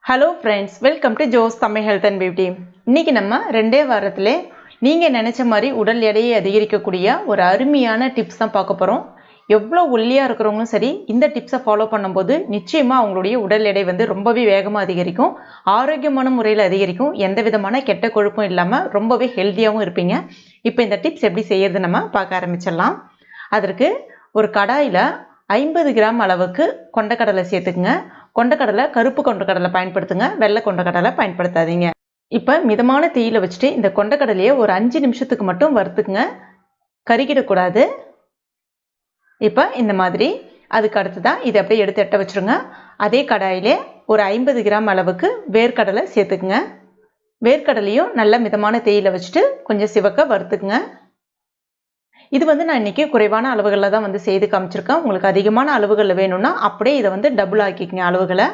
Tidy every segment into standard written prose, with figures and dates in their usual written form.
Hello friends, welcome to Jo's Tamil health and beauty. இன்றைக்கி நம்ம 2 வாரத்தில் நீங்கள் நினச்ச மாதிரி உடல் எடையை அதிகரிக்கக்கூடிய ஒரு அருமையான டிப்ஸ் தான் பார்க்க போகிறோம். எவ்வளோ ஒல்லியாக இருக்கிறவங்களும் சரி, இந்த டிப்ஸை ஃபாலோ பண்ணும்போது நிச்சயமாக அவங்களுடைய உடல் எடை ரொம்பவே வேகமாக அதிகரிக்கும், ஆரோக்கியமான முறையில் அதிகரிக்கும், எந்த விதமான கெட்ட கொழுப்பும் இல்லாமல் ரொம்பவே ஹெல்த்தியாகவும் இருப்பீங்க. இப்போ இந்த டிப்ஸ் எப்படி செய்யறது நம்ம பார்க்க ஆரம்பிச்சிடலாம். அதற்கு ஒரு கடாயில் 50 கிராம் அளவுக்கு கொண்டக்கடலை சேர்த்துக்குங்க. கொண்டக்கடலை கருப்பு கொண்டக்கடலை பயன்படுத்துங்க, வெள்ளை கொண்டக்கடலை பயன்படுத்தாதீங்க. இப்போ மிதமான தீயில வச்சுட்டு இந்த கொண்டக்கடலையை ஒரு 5 நிமிஷத்துக்கு மட்டும் வறுத்துக்குங்க, கருகிடக்கூடாது. இப்போ இந்த மாதிரி. அதுக்கு அடுத்துதான் இதை அப்படியே எடுத்து எட்ட வச்சுருங்க. அதே கடாயிலே ஒரு 50 கிராம் அளவுக்கு வேர்க்கடலை சேர்த்துக்குங்க. வேர்க்கடலையும் நல்ல மிதமான தீயில வச்சுட்டு கொஞ்சம் சிவக்க வறுத்துக்குங்க. இது நான் இன்றைக்கி குறைவான அளவுகளில் தான் செய்து காமிச்சிருக்கேன். உங்களுக்கு அதிகமான அளவுகளில் வேணும்னா அப்படியே இதை டபுள் ஆக்கிக்கங்க அளவுகளை.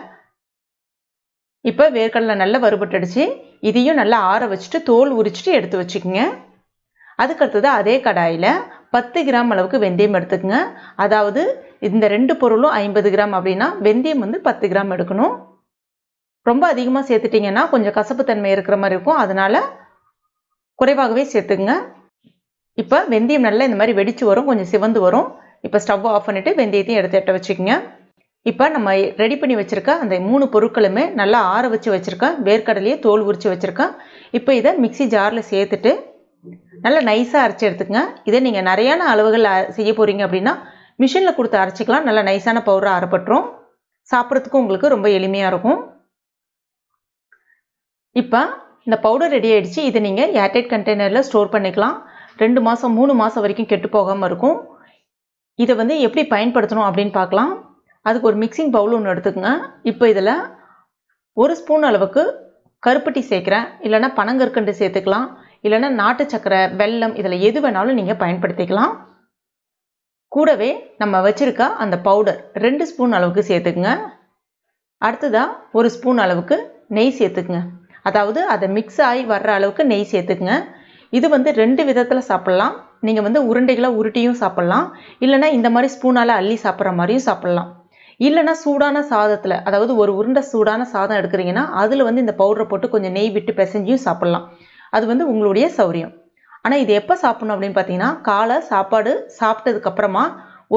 இப்போ வேர்க்கடலை நல்லா வறுபட்டுடுச்சு. இதையும் நல்லா ஆற வச்சுட்டு தோல் உரிச்சிட்டு எடுத்து வச்சுக்கோங்க. அதுக்கடுத்தது அதே கடாயில் 10 கிராம் அளவுக்கு வெந்தயம் எடுத்துக்கங்க. அதாவது இந்த 2 பொருளும் 50 கிராம் அப்படின்னா வெந்தயம் 10 கிராம் எடுக்கணும். ரொம்ப அதிகமாக சேர்த்துட்டிங்கன்னா கொஞ்சம் கசப்பு தன்மை இருக்கிற மாதிரி இருக்கும், அதனால் குறைவாகவே சேர்த்துக்குங்க. இப்போ வெந்தயம் நல்லா இந்த மாதிரி வெடிச்சு வரும், கொஞ்சம் சிவந்து வரும். இப்போ ஸ்டவ் ஆஃப் பண்ணிவிட்டு வெந்தயத்தையும் எடுத்து எட்ட வச்சுக்கோங்க. இப்போ நம்ம ரெடி பண்ணி வச்சுருக்க அந்த 3 பொருட்களுமே நல்லா ஆற வச்சு வச்சுருக்கேன். வேர்க்கடலையே தோல் உரித்து வச்சுருக்கேன். இப்போ இதை மிக்சி ஜாரில் சேர்த்துட்டு நல்லா நைஸாக அரைச்சி எடுத்துக்கங்க. இதை நீங்கள் நிறையான அளவுகள் செய்ய போகிறீங்க அப்படின்னா மிஷினில் கொடுத்து அரைச்சிக்கலாம். நல்லா நைஸான பவுடராக அரைப்பட்டுரும். சாப்பிட்றதுக்கும் உங்களுக்கு ரொம்ப எளிமையாக இருக்கும். இப்போ இந்த பவுடர் ரெடி ஆகிடுச்சு. இதை நீங்கள் ஏர்டைட் கண்டெய்னரில் ஸ்டோர் பண்ணிக்கலாம். 2 மாதம் 3 மாதம் வரைக்கும் கெட்டு போகாமல் இருக்கும். இதை எப்படி பயன்படுத்தணும் அப்படின்னு பார்க்கலாம். அதுக்கு ஒரு மிக்சிங் பவுல் ஒன்று எடுத்துக்கோங்க. இப்போ இதில் 1 ஸ்பூன் அளவுக்கு கருப்பட்டி சேர்க்குறேன், இல்லைனா பனங்கற்கண்டு சேர்த்துக்கலாம், இல்லைனா நாட்டு சக்கரை, வெல்லம், இதில் எது வேணாலும் நீங்கள் பயன்படுத்திக்கலாம். கூடவே நம்ம வச்சுருக்க அந்த பவுடர் 2 ஸ்பூன் அளவுக்கு சேர்த்துக்குங்க. அடுத்ததாக 1 ஸ்பூன் அளவுக்கு நெய் சேர்த்துக்குங்க. அதாவது அதை மிக்ஸ் ஆகி வர்ற அளவுக்கு நெய் சேர்த்துக்குங்க. இது 2 விதத்தில் சாப்பிட்லாம். நீங்கள் உருண்டைகளை உருட்டியும் சாப்பிட்லாம், இல்லைனா இந்த மாதிரி ஸ்பூனால் அள்ளி சாப்பிட்ற மாதிரியும் சாப்பிட்லாம். இல்லைனா சூடான சாதத்தில், அதாவது ஒரு உருண்டை சூடான சாதம் எடுக்கிறீங்கன்னா அதில் இந்த பவுடரை போட்டு கொஞ்சம் நெய் விட்டு பிசைஞ்சியும் சாப்பிட்லாம். அது உங்களுடைய சௌரியம். ஆனால் இது எப்போ சாப்பிட்ணும் அப்படின்னு பார்த்தீங்கன்னா, காலை சாப்பாடு சாப்பிட்டதுக்கப்புறமா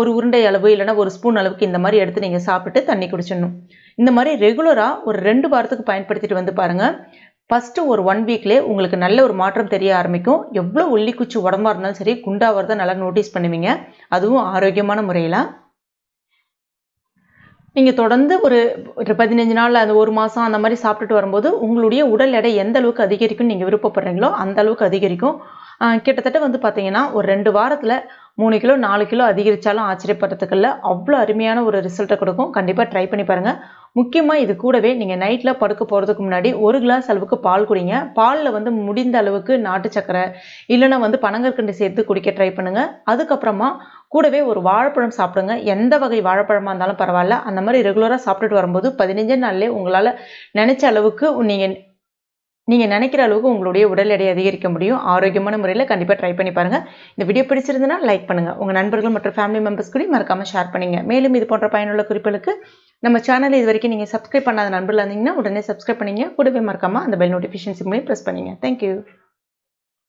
ஒரு உருண்டை அளவு இல்லைனா 1 ஸ்பூன் அளவுக்கு இந்த மாதிரி எடுத்து நீங்கள் சாப்பிட்டு தண்ணி குடிச்சிடணும். இந்த மாதிரி ரெகுலராக ஒரு 2 வாரத்துக்கு பயன்படுத்திட்டு பாருங்கள். ஃபஸ்ட்டு ஒரு 1 வீக்லேயே உங்களுக்கு நல்ல ஒரு மாற்றம் தெரிய ஆரம்பிக்கும். எவ்வளோ ஒல்லிக்குச்சி உடம்பாக இருந்தாலும் சரி, குண்டாகிறத நல்லா நோட்டீஸ் பண்ணுவீங்க, அதுவும் ஆரோக்கியமான முறையில். நீங்கள் தொடர்ந்து ஒரு 15 நாள், அது 1 மாதம் அந்த மாதிரி சாப்பிட்டுட்டு வரும்போது உங்களுடைய உடல் எடை எந்த அளவுக்கு அதிகரிக்கும்னு நீங்கள் விருப்பப்படுறீங்களோ அந்த அளவுக்கு அதிகரிக்கும். கிட்டத்தட்ட பார்த்தீங்கன்னா ஒரு 2 வாரத்தில் 3 கிலோ 4 கிலோ அதிகரித்தாலும் ஆச்சரியப்படுறதுக்குள்ள அவ்வளோ அருமையான ஒரு ரிசல்ட்டை கொடுக்கும். கண்டிப்பாக ட்ரை பண்ணி பாருங்கள். முக்கியமாக இது கூடவே நீங்கள் நைட்டில் படுக்க போகிறதுக்கு முன்னாடி 1 கிளாஸ் அளவுக்கு பால் குடிங்க. பாலில் முடிந்த அளவுக்கு நாட்டு சக்கரை இல்லைனா பனங்கற்கண்டு சேர்த்து குடிக்க ட்ரை பண்ணுங்கள். அதுக்கப்புறமா கூடவே ஒரு வாழைப்பழம் சாப்பிடுங்க. எந்த வகை வாழைப்பழமாக இருந்தாலும் பரவாயில்ல. அந்த மாதிரி ரெகுலராக சாப்பிட்டுட்டு வரும்போது 15 நாள்லேயே உங்களால் நினச்ச அளவுக்கு நீங்கள் நினைக்கிற அளவுக்கு உங்களுடைய உடல் எடை அதிகரிக்க முடியும். ஆரோக்கியமான முறையில் கண்டிப்பாக ட்ரை பண்ணி பாருங்கள். இந்த வீடியோ பிடிச்சிருந்தனா லைக் பண்ணுங்கள். உங்கள் நண்பர்கள் மற்றும் ஃபேமிலி மெம்பர்ஸ் கூட மறக்காமல் ஷேர் பண்ணுங்கள். மேலும் இது போன்ற பயனுள்ள குறிப்புகளுக்கு நம்ம சேனலை இது வரைக்கும் நீங்கள் சப்ஸ்கிரைப் பண்ணாத நண்பர்களாக இருந்தீங்கன்னா உடனே சப்ஸ்கிரைப் பண்ணிங்க. கூடவே மறக்காமல் அந்த பெல் நோட்டிஃபிகேஷன் சிம்லையும் ப்ரெஸ் பண்ணிங்க. தேங்க்யூ.